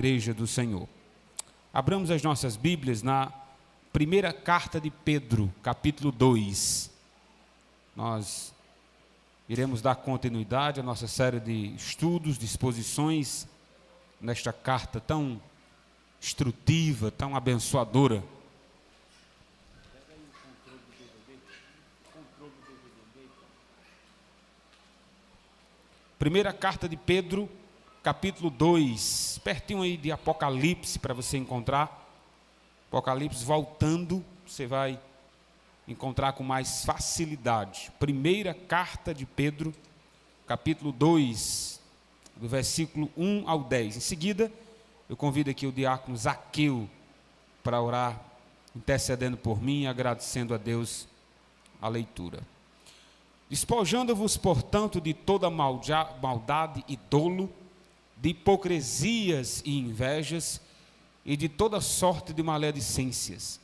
Igreja do Senhor. Abramos as nossas Bíblias na primeira carta de Pedro, capítulo 2. Nós iremos dar continuidade à nossa série de estudos, de exposições, nesta carta tão instrutiva, tão abençoadora. Primeira carta de Pedro, capítulo 2, pertinho aí de Apocalipse, para você encontrar. Apocalipse voltando, você vai encontrar com mais facilidade. Primeira carta de Pedro, capítulo 2, do versículo 1 ao 10. Em seguida, eu convido aqui o diácono Zaqueu para orar, intercedendo por mim e agradecendo a Deus a leitura. Despojando-vos, portanto, de toda maldade e dolo, de hipocrisias e invejas, e de toda sorte de maledicências.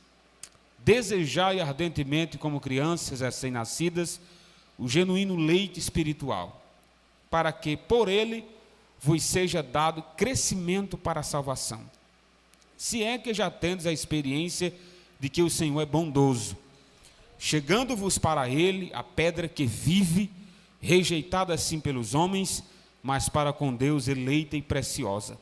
Desejai ardentemente, como crianças recém-nascidas, o genuíno leite espiritual, para que, por ele, vos seja dado crescimento para a salvação. Se é que já tendes a experiência de que o Senhor é bondoso, chegando-vos para ele a pedra que vive, rejeitada assim pelos homens, mas para com Deus eleita e preciosa.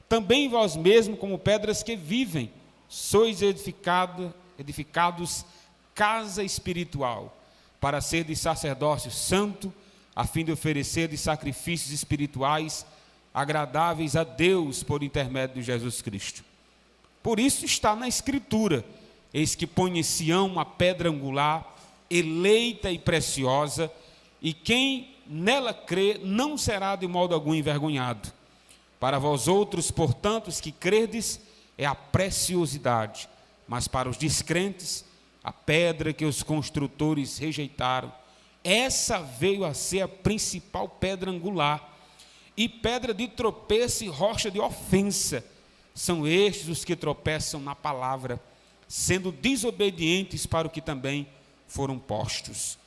Também vós mesmos, como pedras que vivem, sois edificados casa espiritual, para ser de sacerdócio santo, a fim de oferecer de sacrifícios espirituais agradáveis a Deus por intermédio de Jesus Cristo. Por isso está na Escritura: eis que põe em Sião uma pedra angular, eleita e preciosa, e quem nela crê não será de modo algum envergonhado. Para vós outros, portanto, os que credes, é a preciosidade, mas para os descrentes, a pedra que os construtores rejeitaram. Essa veio a ser a principal pedra angular, e pedra de tropeço e rocha de ofensa. São estes os que tropeçam na palavra, sendo desobedientes para o que também foram postos.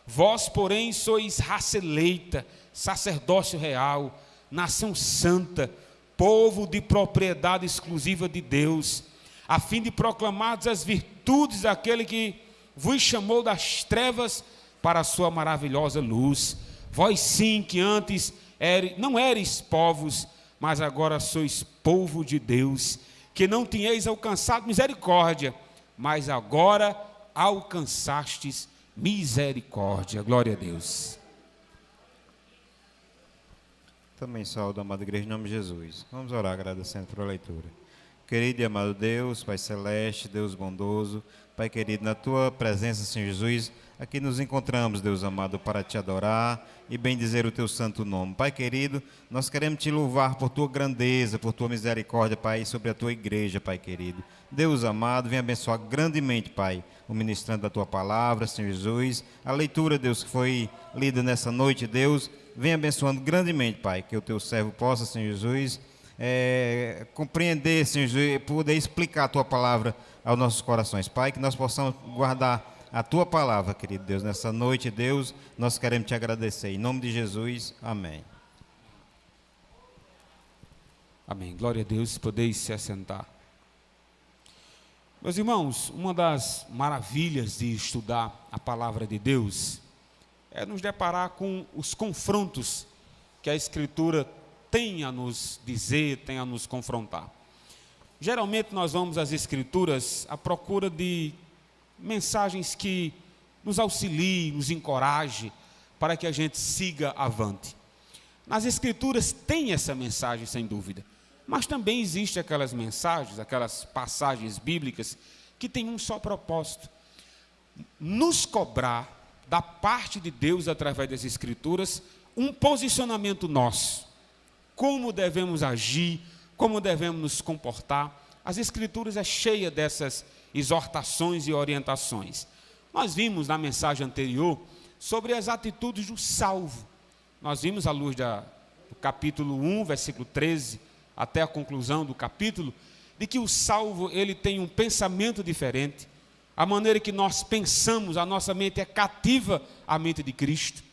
Vós, porém, sois raça eleita, sacerdócio real, nação santa, povo de propriedade exclusiva de Deus, a fim de proclamar as virtudes daquele que vos chamou das trevas para a sua maravilhosa luz. Vós sim, que antes não eres povos, mas agora sois povo de Deus, que não tinhais alcançado misericórdia, mas agora alcançastes misericórdia. Glória a Deus. Também saúdo, amada igreja, em nome de Jesus. Vamos orar agradecendo por a leitura. Querido e amado Deus, Pai celeste, Deus bondoso, Pai querido, na Tua presença, Senhor Jesus, aqui nos encontramos, Deus amado, para Te adorar e bendizer o Teu santo nome. Pai querido, nós queremos Te louvar por Tua grandeza, por Tua misericórdia, Pai, sobre a Tua igreja, Pai querido. Deus amado, vem abençoar grandemente, Pai, o ministrante da Tua palavra, Senhor Jesus. A leitura, Deus, que foi lida nessa noite, Deus, vem abençoando grandemente, Pai, que o Teu servo possa, Senhor Jesus, compreender, Senhor Jesus, poder explicar a Tua palavra aos nossos corações. Pai, que nós possamos guardar a Tua palavra, querido Deus, nessa noite, Deus, nós queremos Te agradecer. Em nome de Jesus, amém. Amém. Glória a Deus, podeis se assentar. Meus irmãos, uma das maravilhas de estudar a palavra de Deus é nos deparar com os confrontos que a Escritura tem a nos dizer, tem a nos confrontar. Geralmente nós vamos às Escrituras à procura de mensagens que nos auxiliem, nos encorajem, para que a gente siga avante. Nas Escrituras tem essa mensagem, sem dúvida, mas também existe aquelas mensagens, aquelas passagens bíblicas que têm um só propósito: nos cobrar da parte de Deus, através das Escrituras, um posicionamento nosso. Como devemos agir, como devemos nos comportar. As Escrituras é cheia dessas exortações e orientações. Nós vimos na mensagem anterior sobre as atitudes do salvo. Nós vimos à luz do capítulo 1, versículo 13, até a conclusão do capítulo, de que o salvo, ele tem um pensamento diferente. A maneira que nós pensamos, a nossa mente é cativa à mente de Cristo.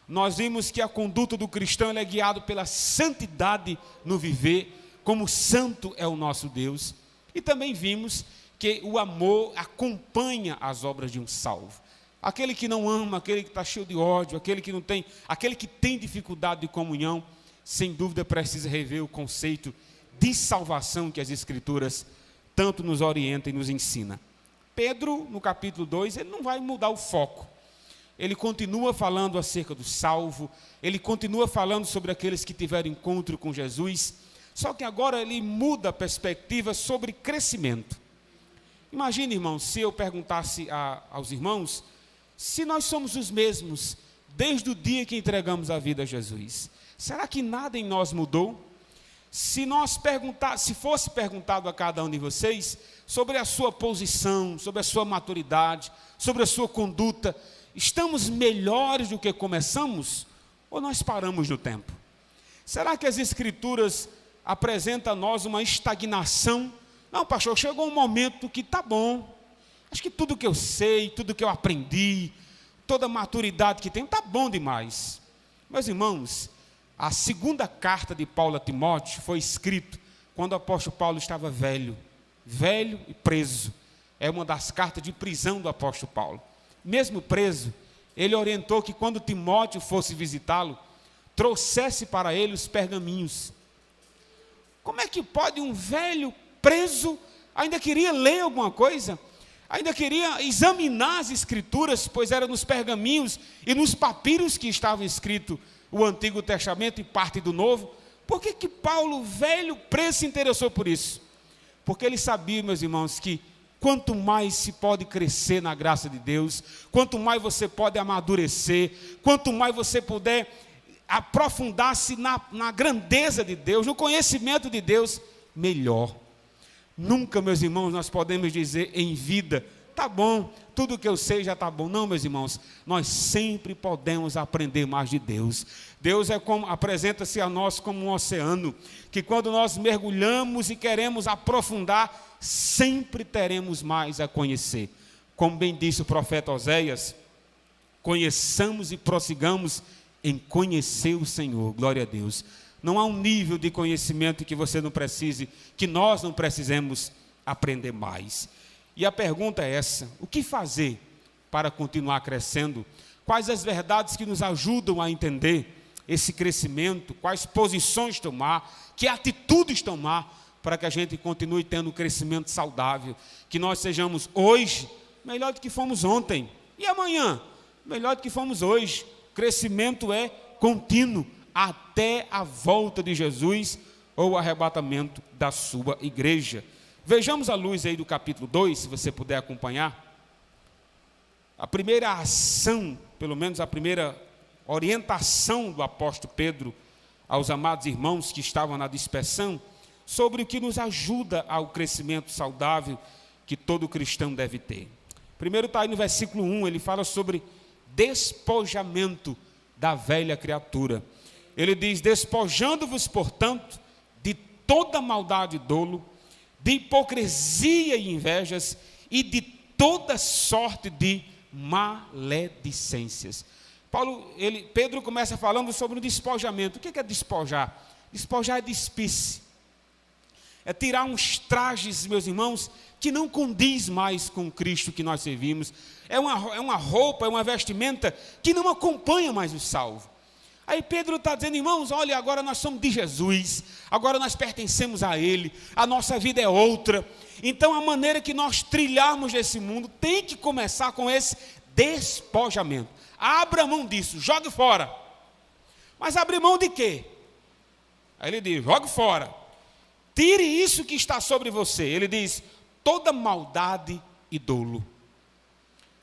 Nós vimos que a conduta do cristão é guiada pela santidade no viver, como santo é o nosso Deus. E também vimos que o amor acompanha as obras de um salvo. Aquele que não ama, aquele que está cheio de ódio, aquele que tem dificuldade de comunhão, sem dúvida precisa rever o conceito de salvação que as Escrituras tanto nos orientam e nos ensinam. Pedro, no capítulo 2, ele não vai mudar o foco. Ele continua falando acerca do salvo, ele continua falando sobre aqueles que tiveram encontro com Jesus, só que agora ele muda a perspectiva sobre crescimento. Imagine, irmãos, se eu perguntasse aos irmãos se nós somos os mesmos desde o dia que entregamos a vida a Jesus. Será que nada em nós mudou? Se fosse perguntado a cada um de vocês sobre a sua posição, sobre a sua maturidade, sobre a sua conduta, estamos melhores do que começamos? Ou nós paramos no tempo? Será que as Escrituras apresentam a nós uma estagnação? Não, pastor, chegou um momento que está bom. Acho que tudo que eu sei, tudo que eu aprendi, toda a maturidade que tenho, está bom demais. Meus irmãos, a segunda carta de Paulo a Timóteo foi escrita quando o apóstolo Paulo estava velho e preso. É uma das cartas de prisão do apóstolo Paulo. Mesmo preso, ele orientou que quando Timóteo fosse visitá-lo, trouxesse para ele os pergaminhos. Como é que pode um velho preso ainda queria ler alguma coisa? Ainda queria examinar as Escrituras, pois era nos pergaminhos e nos papiros que estava escrito o Antigo Testamento e parte do Novo. Por que Paulo, velho preso, se interessou por isso? Porque ele sabia, meus irmãos, que quanto mais se pode crescer na graça de Deus, quanto mais você pode amadurecer, quanto mais você puder aprofundar-se na grandeza de Deus, no conhecimento de Deus, melhor. Nunca, meus irmãos, nós podemos dizer em vida, tá bom, tudo que eu sei já tá bom. Não, meus irmãos, nós sempre podemos aprender mais de Deus. Deus apresenta-se a nós como um oceano, que quando nós mergulhamos e queremos aprofundar, sempre teremos mais a conhecer. Como bem disse o profeta Oséias, conheçamos e prossigamos em conhecer o Senhor. Glória a Deus. Não há um nível de conhecimento que você não precise, que nós não precisemos aprender mais. E a pergunta é essa: o que fazer para continuar crescendo? Quais as verdades que nos ajudam a entender esse crescimento? Quais posições tomar? Que atitudes tomar para que a gente continue tendo um crescimento saudável? Que nós sejamos hoje melhor do que fomos ontem. E amanhã, melhor do que fomos hoje. O crescimento é contínuo até a volta de Jesus ou o arrebatamento da sua igreja. Vejamos à luz aí do capítulo 2, se você puder acompanhar. A primeira ação, pelo menos a primeira orientação do apóstolo Pedro aos amados irmãos que estavam na dispersão, sobre o que nos ajuda ao crescimento saudável que todo cristão deve ter. Primeiro está aí no versículo 1, ele fala sobre despojamento da velha criatura. Ele diz: despojando-vos, portanto, de toda maldade e dolo, de hipocrisia e invejas, e de toda sorte de maledicências. Pedro começa falando sobre o despojamento. O que é despojar? Despojar é despir-se. É tirar uns trajes, meus irmãos, que não condiz mais com o Cristo que nós servimos. É uma roupa, é uma vestimenta que não acompanha mais o salvo. Aí Pedro está dizendo: irmãos, olha, agora nós somos de Jesus, agora nós pertencemos a Ele, a nossa vida é outra. Então a maneira que nós trilharmos desse mundo tem que começar com esse despojamento. Abra mão disso, jogue fora. Mas abre mão de quê? Aí ele diz: jogue fora. Tire isso que está sobre você. Ele diz: toda maldade e dolo.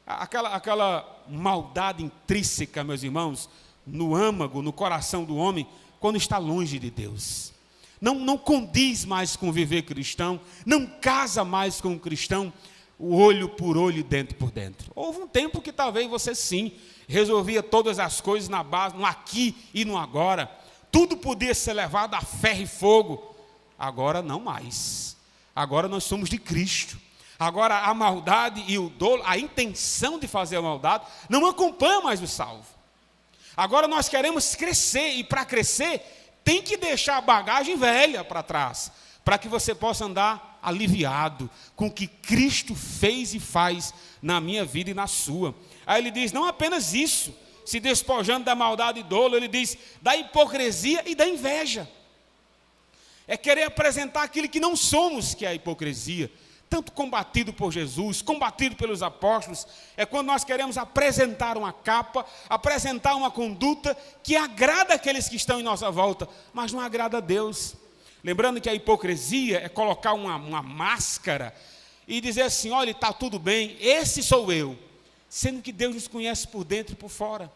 Aquela maldade intrínseca, meus irmãos, no âmago, no coração do homem, quando está longe de Deus. Não condiz mais com o viver cristão, não casa mais com o cristão, o olho por olho, dentro por dentro. Houve um tempo que talvez você sim resolvia todas as coisas na base, no aqui e no agora. Tudo podia ser levado a ferro e fogo. Agora não mais. Agora nós somos de Cristo. Agora a maldade e o dolo, a intenção de fazer a maldade, não acompanha mais o salvo. Agora nós queremos crescer, e para crescer tem que deixar a bagagem velha para trás, para que você possa andar aliviado com o que Cristo fez e faz na minha vida e na sua. Aí ele diz, não apenas isso, se despojando da maldade e dolo, ele diz, da hipocrisia e da inveja. É querer apresentar aquilo que não somos, que é a hipocrisia. Tanto combatido por Jesus, combatido pelos apóstolos, é quando nós queremos apresentar uma capa, apresentar uma conduta que agrada aqueles que estão em nossa volta, mas não agrada a Deus. Lembrando que a hipocrisia é colocar uma máscara e dizer assim, olha, está tudo bem, esse sou eu, sendo que Deus nos conhece por dentro e por fora.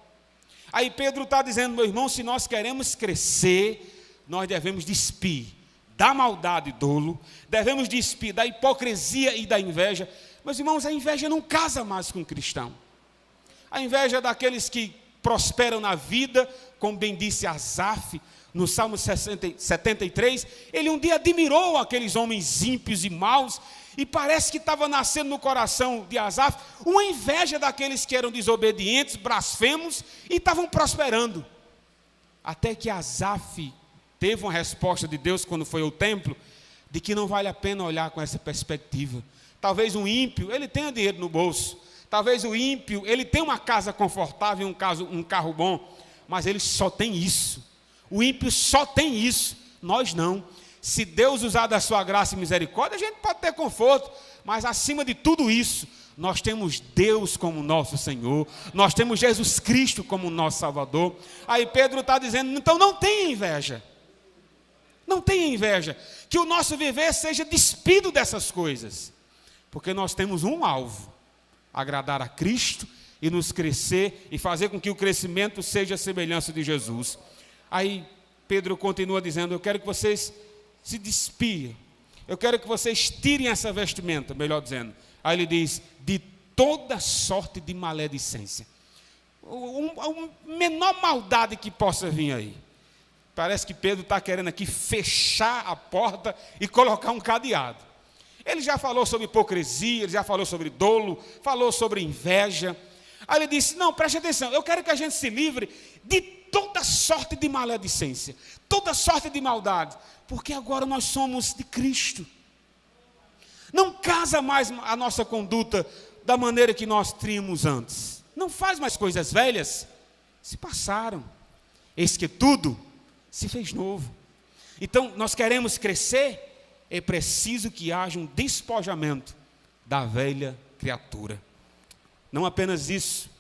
Aí Pedro está dizendo, meu irmão, se nós queremos crescer, nós devemos despir da maldade e dolo, devemos despir da hipocrisia e da inveja. Meus irmãos, a inveja não casa mais com o cristão. A inveja é daqueles que prosperam na vida, como bem disse Asaf, no Salmo 73, ele um dia admirou aqueles homens ímpios e maus, e parece que estava nascendo no coração de Asaf uma inveja daqueles que eram desobedientes, blasfemos, e estavam prosperando. Até que Asaf teve uma resposta de Deus quando foi ao templo, de que não vale a pena olhar com essa perspectiva. Talvez um ímpio, ele tenha dinheiro no bolso, talvez o ímpio, ele tenha uma casa confortável, um carro bom, mas ele só tem isso. O ímpio só tem isso, nós não. Se Deus usar da sua graça e misericórdia, a gente pode ter conforto, mas acima de tudo isso, nós temos Deus como nosso Senhor, nós temos Jesus Cristo como nosso Salvador. Aí Pedro está dizendo, então não tenha inveja. Não tenha inveja, que o nosso viver seja despido dessas coisas, porque nós temos um alvo, agradar a Cristo e nos crescer e fazer com que o crescimento seja a semelhança de Jesus. Aí Pedro continua dizendo, eu quero que vocês se despiam, eu quero que vocês tirem essa vestimenta, melhor dizendo. Aí ele diz, de toda sorte de maledicência, a menor maldade que possa vir aí. Parece que Pedro está querendo aqui fechar a porta e colocar um cadeado. Ele já falou sobre hipocrisia, ele já falou sobre dolo, falou sobre inveja. Aí ele disse, não, preste atenção, eu quero que a gente se livre de toda sorte de maledicência, toda sorte de maldade, porque agora nós somos de Cristo. Não casa mais a nossa conduta da maneira que nós tínhamos antes. Não faz mais coisas velhas, se passaram. Eis que tudo se fez novo. Então, nós queremos crescer, é preciso que haja um despojamento da velha criatura. Não apenas isso,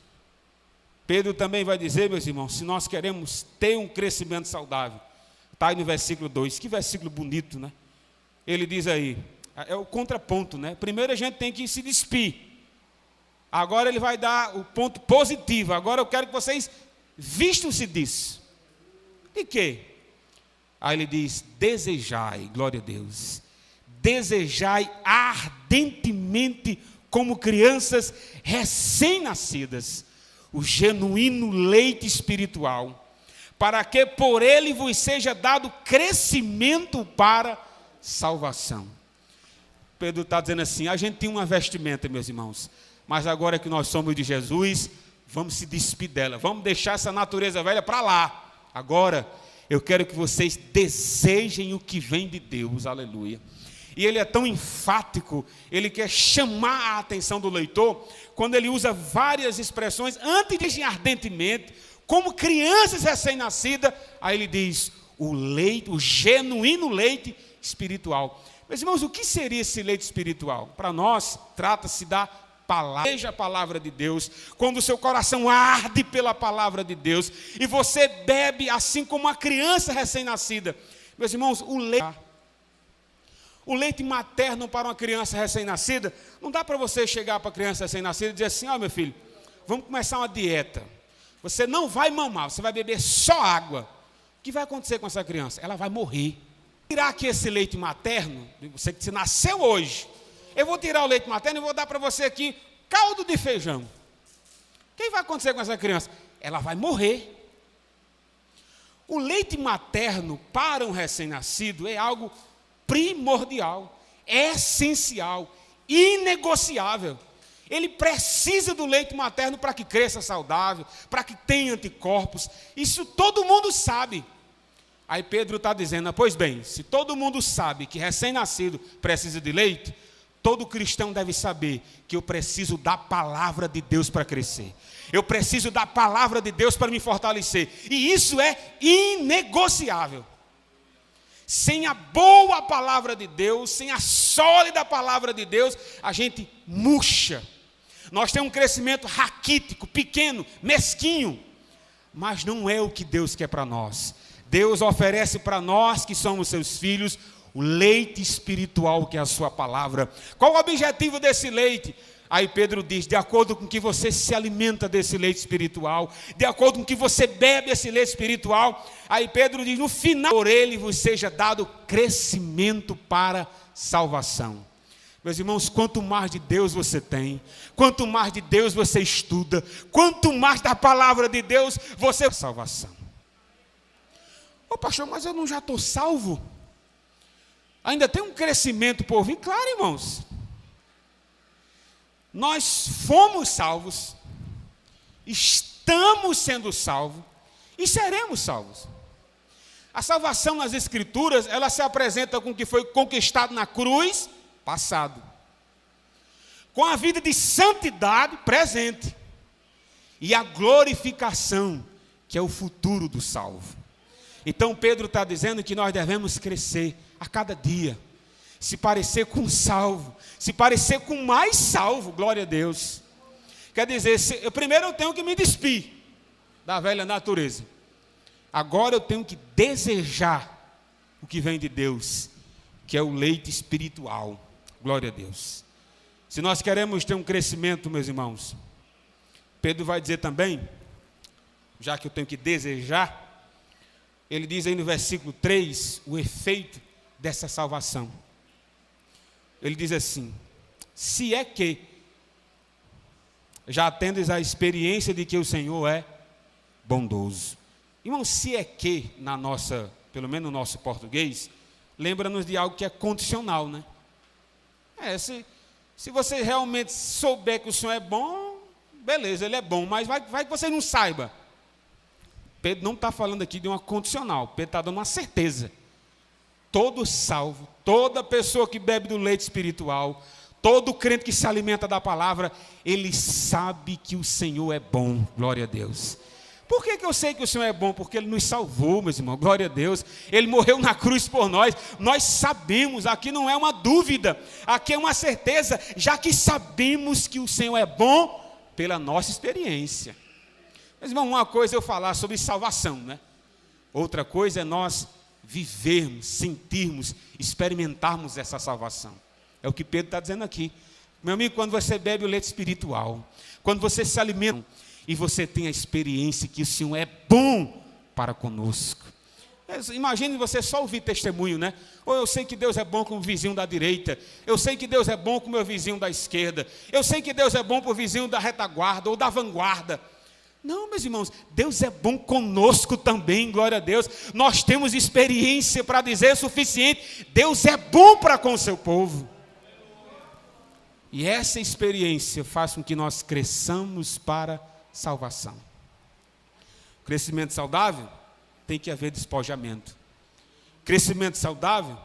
Pedro também vai dizer, meus irmãos, se nós queremos ter um crescimento saudável, está aí no versículo 2, que versículo bonito, né? Ele diz aí, é o contraponto, né? Primeiro a gente tem que se despir, agora ele vai dar o ponto positivo, agora eu quero que vocês vistam-se disso. De quê? Aí ele diz, desejai, glória a Deus, desejai ardentemente como crianças recém-nascidas, o genuíno leite espiritual, para que por ele vos seja dado crescimento para salvação. Pedro está dizendo assim, a gente tem uma vestimenta, meus irmãos, mas agora que nós somos de Jesus, vamos se despir dela, vamos deixar essa natureza velha para lá. Agora, eu quero que vocês desejem o que vem de Deus, aleluia. E ele é tão enfático, ele quer chamar a atenção do leitor, quando ele usa várias expressões, antes de ardentemente, como crianças recém-nascidas, aí ele diz, o leite, o genuíno leite espiritual. Meus irmãos, o que seria esse leite espiritual? Para nós, trata-se da palavra, seja a palavra de Deus, quando o seu coração arde pela palavra de Deus, e você bebe assim como uma criança recém-nascida. Meus irmãos, o leite materno para uma criança recém-nascida, não dá para você chegar para a criança recém-nascida e dizer assim, ó meu filho, vamos começar uma dieta, você não vai mamar, você vai beber só água. O que vai acontecer com essa criança? Ela vai morrer. Tirar aqui esse leite materno, você que nasceu hoje, eu vou tirar o leite materno e vou dar para você aqui caldo de feijão. O que vai acontecer com essa criança? Ela vai morrer. O leite materno para um recém-nascido é algo primordial, essencial, inegociável. Ele precisa do leite materno para que cresça saudável, para que tenha anticorpos. Isso todo mundo sabe. Aí Pedro está dizendo, pois bem, se todo mundo sabe que recém-nascido precisa de leite, todo cristão deve saber que eu preciso da palavra de Deus para crescer. Eu preciso da palavra de Deus para me fortalecer. E isso é inegociável. Sem a boa palavra de Deus, sem a sólida palavra de Deus, a gente murcha. Nós temos um crescimento raquítico, pequeno, mesquinho. Mas não é o que Deus quer para nós. Deus oferece para nós, que somos seus filhos, o leite espiritual, que é a sua palavra. Qual o objetivo desse leite? Aí Pedro diz, de acordo com que você se alimenta desse leite espiritual, de acordo com que você bebe esse leite espiritual, aí Pedro diz, no final, por ele vos seja dado crescimento para salvação. Meus irmãos, quanto mais de Deus você tem, quanto mais de Deus você estuda, quanto mais da palavra de Deus você... Salvação. Ô pastor, mas eu não já estou salvo? Ainda tem um crescimento por vir? Claro, irmãos. Nós fomos salvos, estamos sendo salvos e seremos salvos. A salvação nas Escrituras, ela se apresenta com o que foi conquistado na cruz, passado. Com a vida de santidade, presente. E a glorificação, que é o futuro do salvo. Então Pedro está dizendo que nós devemos crescer a cada dia. Se parecer com salvo, se parecer com mais salvo, glória a Deus. Quer dizer, primeiro eu tenho que me despir da velha natureza. Agora eu tenho que desejar o que vem de Deus, que é o leite espiritual. Glória a Deus. Se nós queremos ter um crescimento, meus irmãos, Pedro vai dizer também, já que eu tenho que desejar, ele diz aí no versículo 3, o efeito dessa salvação. Ele diz assim, se é que já tendes a experiência de que o Senhor é bondoso. Irmão, se é que, pelo menos no nosso português, lembra-nos de algo que é condicional, né? Se você realmente souber que o Senhor é bom, beleza, Ele é bom, mas vai que você não saiba. Pedro não está falando aqui de uma condicional, Pedro está dando uma certeza. Todo salvo, toda pessoa que bebe do leite espiritual, todo crente que se alimenta da palavra, ele sabe que o Senhor é bom, glória a Deus. Por que eu sei que o Senhor é bom? Porque Ele nos salvou, meus irmãos, glória a Deus. Ele morreu na cruz por nós. Nós sabemos, aqui não é uma dúvida, aqui é uma certeza, já que sabemos que o Senhor é bom pela nossa experiência. Mas, irmão, uma coisa é eu falar sobre salvação, né? Outra coisa é nós vivermos, sentirmos, experimentarmos essa salvação. É o que Pedro está dizendo aqui. Meu amigo, quando você bebe o leite espiritual, quando você se alimenta e você tem a experiência que o Senhor é bom para conosco. Imagine você só ouvir testemunho, né? Ou eu sei que Deus é bom com o vizinho da direita, eu sei que Deus é bom com o meu vizinho da esquerda, eu sei que Deus é bom para o vizinho da retaguarda ou da vanguarda. Não, meus irmãos, Deus é bom conosco também, glória a Deus. Nós temos experiência para dizer o suficiente. Deus é bom para com o seu povo. E essa experiência faz com que nós cresçamos para salvação. Crescimento saudável, tem que haver despojamento. Crescimento saudável,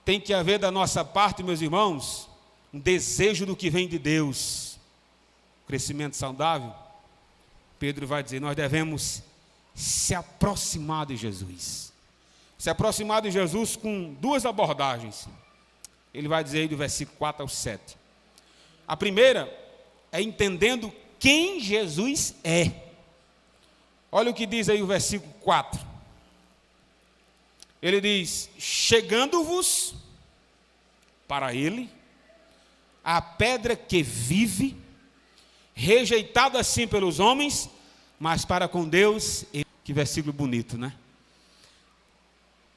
tem que haver da nossa parte, meus irmãos, um desejo do que vem de Deus. Crescimento saudável, Pedro vai dizer, nós devemos se aproximar de Jesus. Se aproximar de Jesus com duas abordagens. Ele vai dizer aí do versículo 4 ao 7. A primeira é entendendo quem Jesus é. Olha o que diz aí o versículo 4. Ele diz, chegando-vos para ele, a pedra que vive, rejeitado assim pelos homens, mas para com Deus, que versículo bonito, né?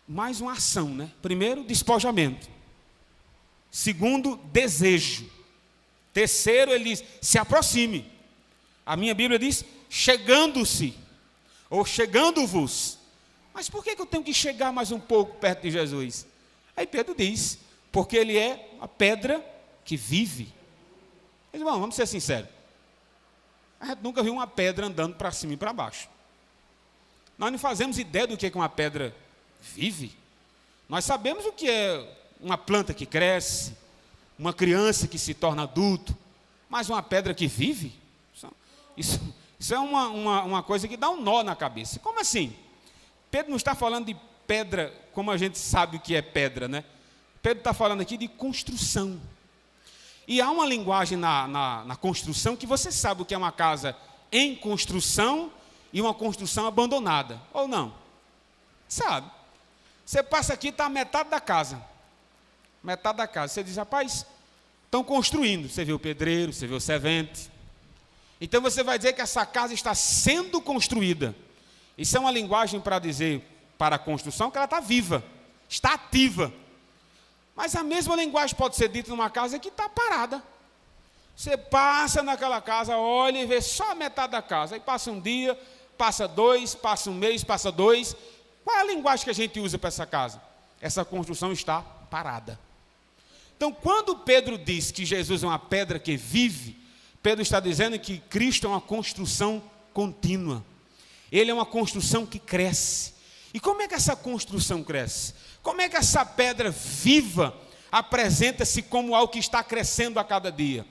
Mais uma ação, né? Primeiro, despojamento. Segundo, desejo. Terceiro, ele diz, se aproxime. A minha Bíblia diz, chegando-se, ou chegando-vos. Mas por que eu tenho que chegar mais um pouco perto de Jesus? Aí Pedro diz, porque ele é a pedra que vive. Mas, irmão, vamos ser sinceros. A gente nunca viu uma pedra andando para cima e para baixo. Nós não fazemos ideia do que é uma pedra vive. Nós sabemos o que é uma planta que cresce, uma criança que se torna adulto, mas uma pedra que vive? Isso é uma coisa que dá um nó na cabeça. Como assim? Pedro não está falando de pedra como a gente sabe o que é pedra, né? Pedro está falando aqui de construção. E há uma linguagem na construção que você sabe o que é uma casa em construção e uma construção abandonada, ou não? Sabe? Você passa aqui e está a metade da casa. Metade da casa. Você diz, rapaz, estão construindo. Você vê o pedreiro, você vê o servente. Então você vai dizer que essa casa está sendo construída. Isso é uma linguagem para dizer, para a construção, que ela está viva, está ativa. Mas a mesma linguagem pode ser dita numa casa que está parada. Você passa naquela casa, olha e vê só a metade da casa. Aí passa um dia, passa dois, passa um mês, passa dois. Qual é a linguagem que a gente usa para essa casa? Essa construção está parada. Então, quando Pedro diz que Jesus é uma pedra que vive, Pedro está dizendo que Cristo é uma construção contínua. Ele é uma construção que cresce. E como é que essa construção cresce? Como é que essa pedra viva apresenta-se como algo que está crescendo a cada dia?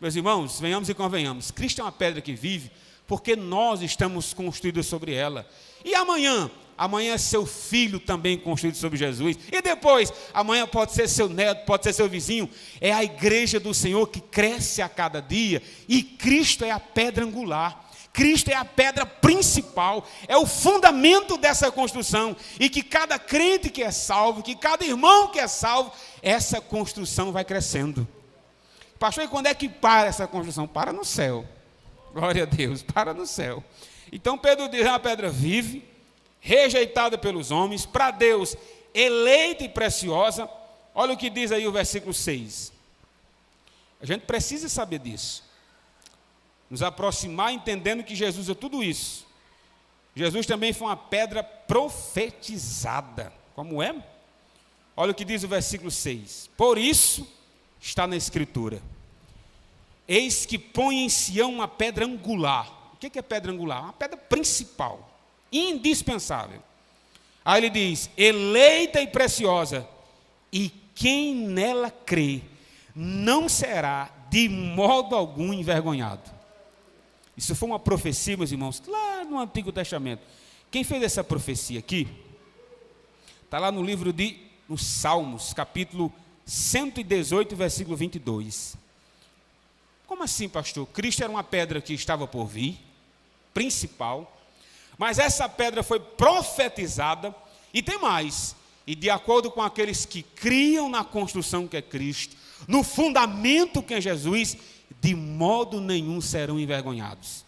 Meus irmãos, venhamos e convenhamos, Cristo é uma pedra que vive porque nós estamos construídos sobre ela. E amanhã? Amanhã é seu filho também construído sobre Jesus. E depois? Amanhã pode ser seu neto, pode ser seu vizinho. É a igreja do Senhor que cresce a cada dia. E Cristo é a pedra angular. Cristo é a pedra principal, é o fundamento dessa construção, e que cada crente que é salvo, que cada irmão que é salvo, essa construção vai crescendo. Pastor, e quando é que para essa construção? Para no céu. Glória a Deus, para no céu. Então Pedro diz, é uma pedra vive, rejeitada pelos homens, para Deus, eleita e preciosa. Olha o que diz aí o versículo 6. A gente precisa saber disso. Nos aproximar entendendo que Jesus é tudo isso. Jesus também foi uma pedra profetizada. Como é? Olha o que diz o versículo 6. Por isso está na Escritura: eis que põe em Sião uma pedra angular. O que é pedra angular? Uma pedra principal, indispensável. Aí ele diz, eleita e preciosa, e quem nela crê não será de modo algum envergonhado. Isso foi uma profecia, meus irmãos, lá no Antigo Testamento. Quem fez essa profecia aqui, está lá no livro nos Salmos, capítulo 118, versículo 22. Como assim, pastor? Cristo era uma pedra que estava por vir, principal, mas essa pedra foi profetizada, e tem mais, e de acordo com aqueles que criam na construção que é Cristo, no fundamento que é Jesus, de modo nenhum serão envergonhados.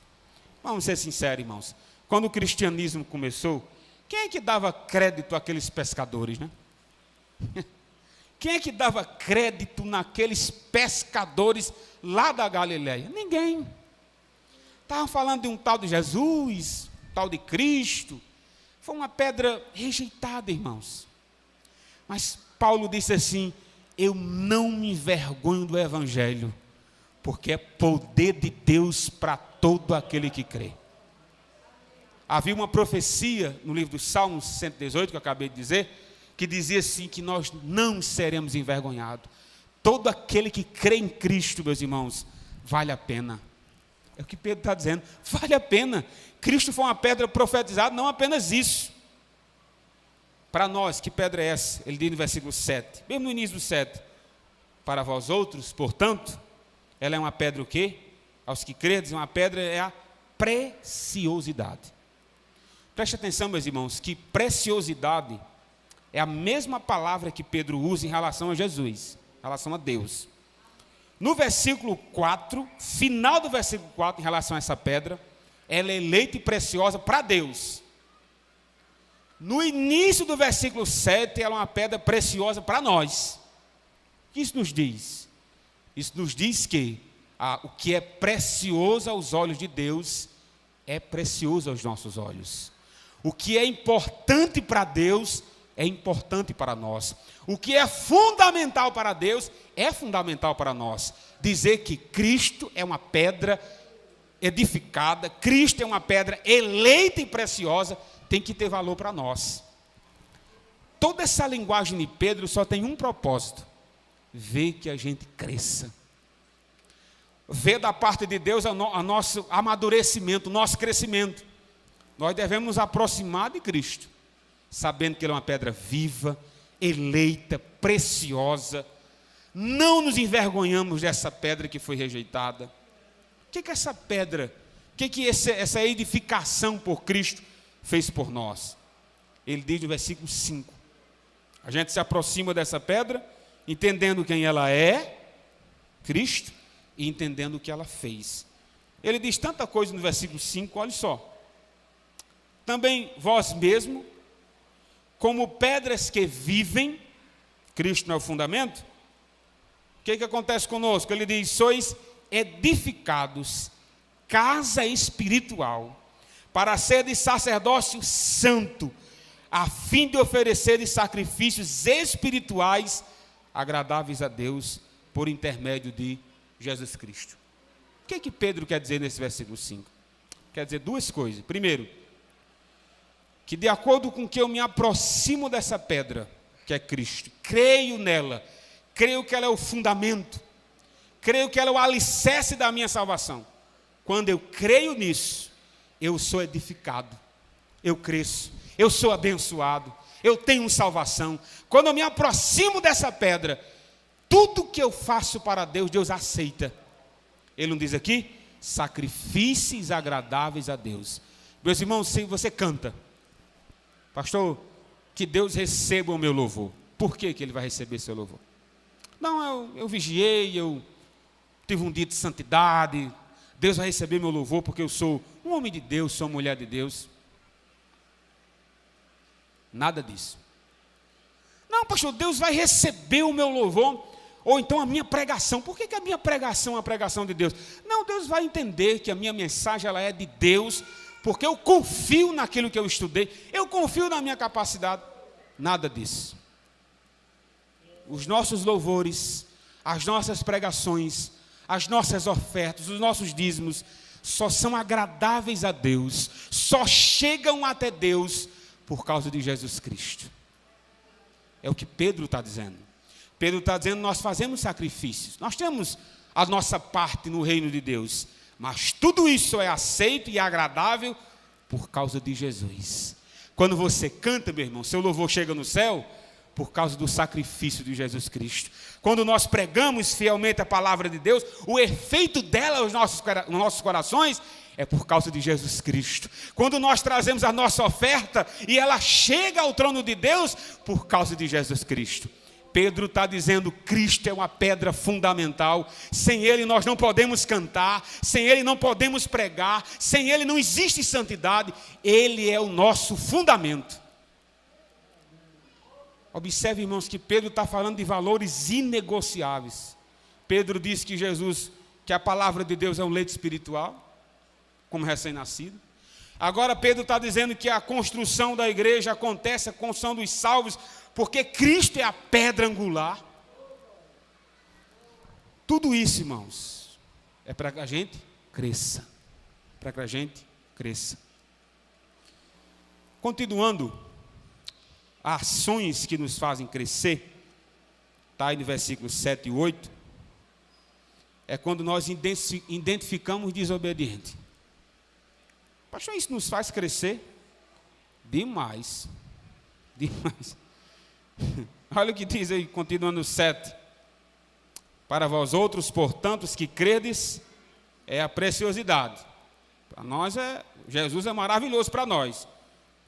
Vamos ser sinceros, irmãos. Quando o cristianismo começou, quem é que dava crédito àqueles pescadores, né? Quem é que dava crédito naqueles pescadores lá da Galileia? Ninguém. Estavam falando de um tal de Jesus, um tal de Cristo. Foi uma pedra rejeitada, irmãos. Mas Paulo disse assim, eu não me envergonho do Evangelho, porque é poder de Deus para todo aquele que crê. Havia uma profecia no livro dos Salmos 118, que eu acabei de dizer, que dizia assim, que nós não seremos envergonhados. Todo aquele que crê em Cristo, meus irmãos, vale a pena. É o que Pedro está dizendo, vale a pena. Cristo foi uma pedra profetizada, não apenas isso. Para nós, que pedra é essa? Ele diz no versículo 7, mesmo no início do 7. Para vós outros, portanto, ela é uma pedra o quê? Aos que credes, uma pedra é a preciosidade. Preste atenção, meus irmãos, que preciosidade é a mesma palavra que Pedro usa em relação a Jesus, em relação a Deus. No versículo 4, final do versículo 4, em relação a essa pedra, ela é eleita e preciosa para Deus. No início do versículo 7, ela é uma pedra preciosa para nós. O que isso nos diz? Isso nos diz que o que é precioso aos olhos de Deus é precioso aos nossos olhos. O que é importante para Deus é importante para nós. O que é fundamental para Deus é fundamental para nós. Dizer que Cristo é uma pedra edificada, Cristo é uma pedra eleita e preciosa, tem que ter valor para nós. toda essa linguagem de Pedro só tem um propósito: ver que a gente cresça. Ver da parte de Deus o nosso amadurecimento, o nosso crescimento. Nós devemos nos aproximar de Cristo, sabendo que Ele é uma pedra viva, eleita, preciosa. Não nos envergonhamos dessa pedra que foi rejeitada. O que essa pedra, o que essa edificação por Cristo fez por nós? Ele diz no versículo 5. A gente se aproxima dessa pedra, entendendo quem ela é, Cristo, e entendendo o que ela fez. Ele diz tanta coisa no versículo 5, olha só. Também vós mesmo, como pedras que vivem, Cristo não é o fundamento, o que acontece conosco? Ele diz: sois edificados, casa espiritual, para ser de sacerdócio santo, a fim de oferecer sacrifícios espirituais agradáveis a Deus, por intermédio de Jesus Cristo. O que Pedro quer dizer nesse versículo 5? Quer dizer duas coisas. Primeiro, que de acordo com que eu me aproximo dessa pedra, que é Cristo, creio nela, creio que ela é o fundamento, creio que ela é o alicerce da minha salvação. Quando eu creio nisso, eu sou edificado, eu cresço, eu sou abençoado, eu tenho salvação. Quando eu me aproximo dessa pedra, tudo que eu faço para Deus, Deus aceita. Ele não diz aqui? Sacrifícios agradáveis a Deus. Meus irmãos, se você canta: pastor, que Deus receba o meu louvor. Por que Ele vai receber seu louvor? Não, eu vigiei, eu tive um dia de santidade, Deus vai receber meu louvor porque eu sou um homem de Deus, sou uma mulher de Deus. Nada disso. Não, pastor, Deus vai receber o meu louvor, ou então a minha pregação. Por que a minha pregação é a pregação de Deus? Não, Deus vai entender que a minha mensagem ela é de Deus, porque eu confio naquilo que eu estudei, eu confio na minha capacidade. Nada disso. Os nossos louvores, as nossas pregações, as nossas ofertas, os nossos dízimos, só são agradáveis a Deus, só chegam até Deus por causa de Jesus Cristo. É o que Pedro está dizendo. Pedro está dizendo: nós fazemos sacrifícios, nós temos a nossa parte no reino de Deus, mas tudo isso é aceito e agradável por causa de Jesus. Quando você canta, meu irmão, seu louvor chega no céu por causa do sacrifício de Jesus Cristo. Quando nós pregamos fielmente a palavra de Deus, o efeito dela nos nossos corações é por causa de Jesus Cristo. Quando nós trazemos a nossa oferta e ela chega ao trono de Deus, por causa de Jesus Cristo. Pedro está dizendo: Cristo é uma pedra fundamental. Sem Ele nós não podemos cantar, sem Ele não podemos pregar, sem Ele não existe santidade. Ele é o nosso fundamento. Observe, irmãos, que Pedro está falando de valores inegociáveis. Pedro diz que que a palavra de Deus é um leite espiritual, como recém-nascido. Agora Pedro está dizendo que a construção da igreja acontece, a construção dos salvos, porque Cristo é a pedra angular. Tudo isso, irmãos, é para que a gente cresça. Para que a gente cresça. Continuando, ações que nos fazem crescer, está aí no versículo 7 e 8, é quando nós identificamos desobediente. Pastor, isso nos faz crescer? Demais. Demais. Olha o que diz aí, continuando 7. Para vós outros, portanto, os que credes, é a preciosidade. Para nós, Jesus é maravilhoso para nós.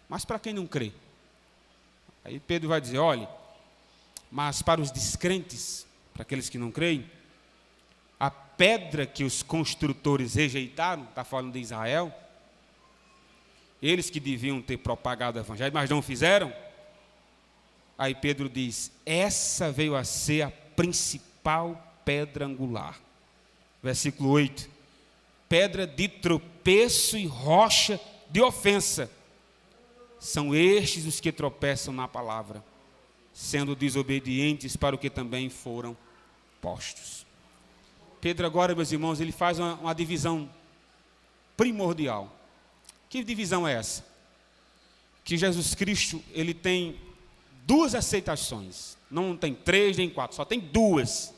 Mas para quem não crê? Aí Pedro vai dizer: olha, mas para os descrentes, para aqueles que não creem, a pedra que os construtores rejeitaram, está falando de Israel, eles que deviam ter propagado o evangelho, mas não fizeram. Aí Pedro diz: essa veio a ser a principal pedra angular. Versículo 8: pedra de tropeço e rocha de ofensa. São estes os que tropeçam na palavra, sendo desobedientes para o que também foram postos. Pedro agora, meus irmãos, ele faz uma divisão primordial. Que divisão é essa? Que Jesus Cristo, ele tem duas aceitações. Não tem 3 nem 4, só tem 2.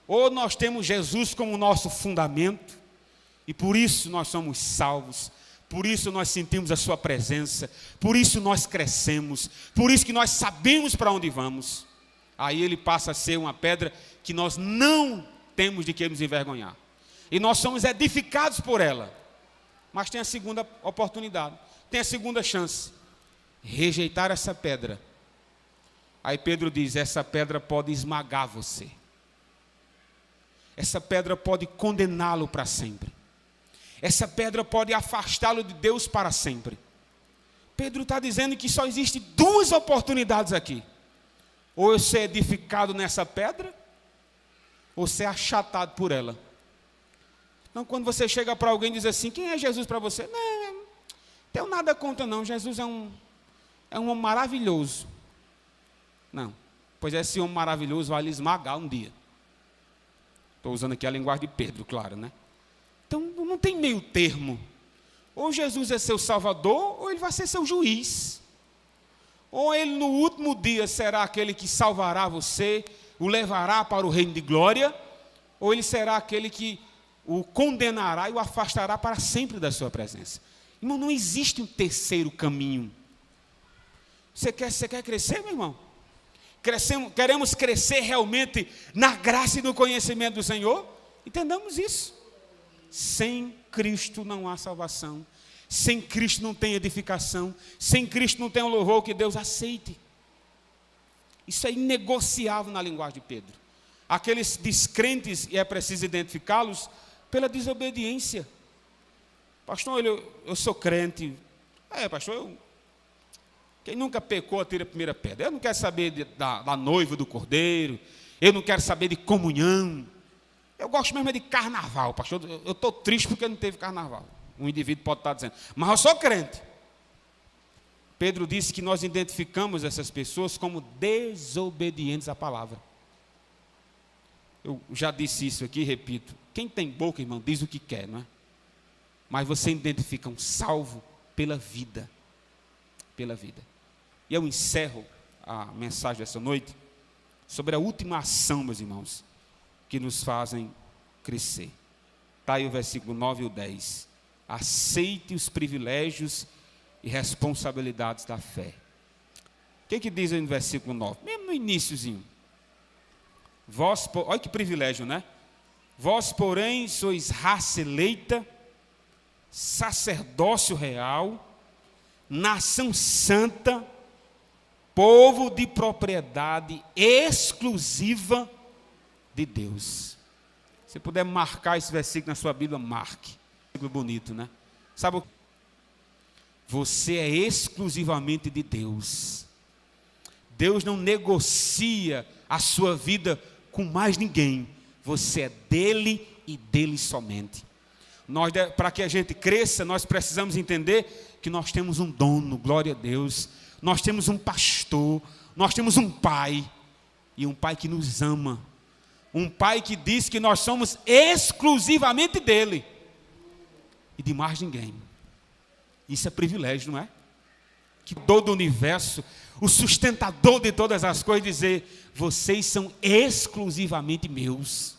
Ou nós temos Jesus como nosso fundamento, e por isso nós somos salvos, por isso nós sentimos a sua presença, por isso nós crescemos, por isso que nós sabemos para onde vamos. Aí ele passa a ser uma pedra que nós não temos de que nos envergonhar. E nós somos edificados por ela. Mas tem a segunda oportunidade, tem a segunda chance. Rejeitar essa pedra. Aí Pedro diz, essa pedra pode esmagar você. Essa pedra pode condená-lo para sempre. Essa pedra pode afastá-lo de Deus para sempre. Pedro está dizendo que só existe 2 oportunidades aqui. Ou eu ser edificado nessa pedra, ou ser achatado por ela. Então, quando você chega para alguém e diz assim, quem é Jesus para você? Não tenho nada contra não, Jesus é um homem maravilhoso. Não, pois esse homem maravilhoso vai lhe esmagar um dia. Estou usando aqui a linguagem de Pedro, claro, né? Então, não tem meio termo. Ou Jesus é seu salvador, ou ele vai ser seu juiz. Ou ele no último dia será aquele que salvará você, o levará para o reino de glória, ou ele será aquele que o condenará e o afastará para sempre da sua presença. Irmão, não existe um terceiro caminho. Você quer crescer, meu irmão? Queremos crescer realmente na graça e no conhecimento do Senhor? Entendamos isso. Sem Cristo não há salvação. Sem Cristo não tem edificação. Sem Cristo não tem um louvor que Deus aceite. Isso é inegociável na linguagem de Pedro. Aqueles descrentes, e é preciso identificá-los, pela desobediência. Pastor, eu sou crente. Pastor, quem nunca pecou, atira a primeira pedra. Eu não quero saber da noiva do cordeiro. Eu não quero saber de comunhão. Eu gosto mesmo de carnaval, pastor. Eu estou triste porque não teve carnaval. Um indivíduo pode estar dizendo, mas eu sou crente. Pedro disse que nós identificamos essas pessoas como desobedientes à palavra. Eu já disse isso aqui, repito. Quem tem boca, irmão, diz o que quer, não é? Mas você identifica um salvo pela vida. Pela vida. E eu encerro a mensagem dessa noite sobre a última ação, meus irmãos, que nos fazem crescer. Está aí o versículo 9 e o 10. Aceite os privilégios e responsabilidades da fé. O que diz aí no versículo 9? Mesmo no iniciozinho. Olha que privilégio, né? Vós, porém, sois raça eleita, sacerdócio real, nação santa, povo de propriedade exclusiva de Deus. Se puder marcar esse versículo na sua Bíblia, marque. Versículo bonito, né? Sabe o que? Você é exclusivamente de Deus. Deus não negocia a sua vida com mais ninguém. Você é dele e dele somente. Para que a gente cresça, nós precisamos entender que nós temos um dono, glória a Deus. Nós temos um pastor, nós temos um pai, e um pai que nos ama. Um pai que diz que nós somos exclusivamente dele e de mais ninguém. Isso é privilégio, não é? Que todo o universo, o sustentador de todas as coisas, dizer, vocês são exclusivamente meus.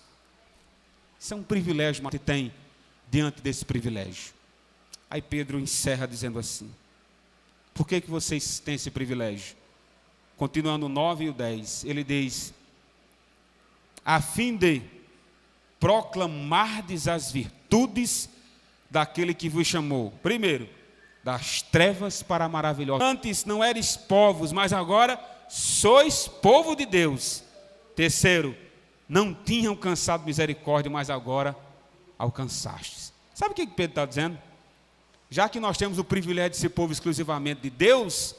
Isso é um privilégio, mas tem diante desse privilégio. Aí Pedro encerra dizendo assim, por que vocês têm esse privilégio? Continuando o 9 e o 10, ele diz, a fim de proclamardes as virtudes daquele que vos chamou. Primeiro, das trevas para a maravilhosa. Antes não eres povos, mas agora sois povo de Deus. Terceiro, não tinham alcançado misericórdia, mas agora alcançastes. Sabe o que Pedro está dizendo? Já que nós temos o privilégio de ser povo exclusivamente de Deus,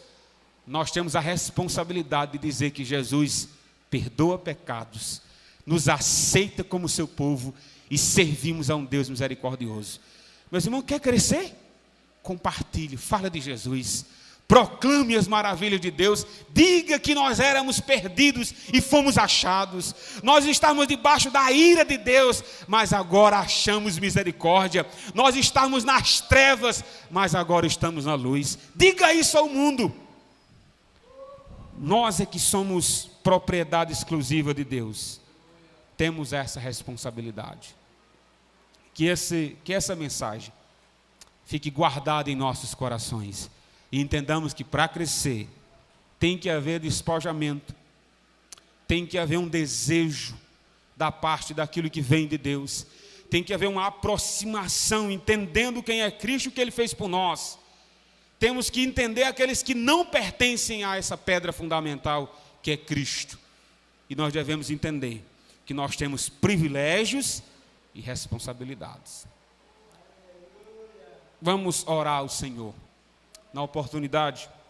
nós temos a responsabilidade de dizer que Jesus perdoa pecados, nos aceita como seu povo e servimos a um Deus misericordioso. Meus irmãos, quer crescer? Compartilhe, fala de Jesus, proclame as maravilhas de Deus, diga que nós éramos perdidos e fomos achados, nós estávamos debaixo da ira de Deus, mas agora achamos misericórdia, nós estávamos nas trevas, mas agora estamos na luz. Diga isso ao mundo. nós é que somos propriedade exclusiva de Deus. Temos essa responsabilidade. Que essa mensagem fique guardada em nossos corações. E entendamos que para crescer, tem que haver despojamento. Tem que haver um desejo da parte daquilo que vem de Deus. Tem que haver uma aproximação, entendendo quem é Cristo e o que Ele fez por nós. Temos que entender aqueles que não pertencem a essa pedra fundamental, que é Cristo. E nós devemos entender que nós temos privilégios e responsabilidades. Vamos orar ao Senhor. Na oportunidade,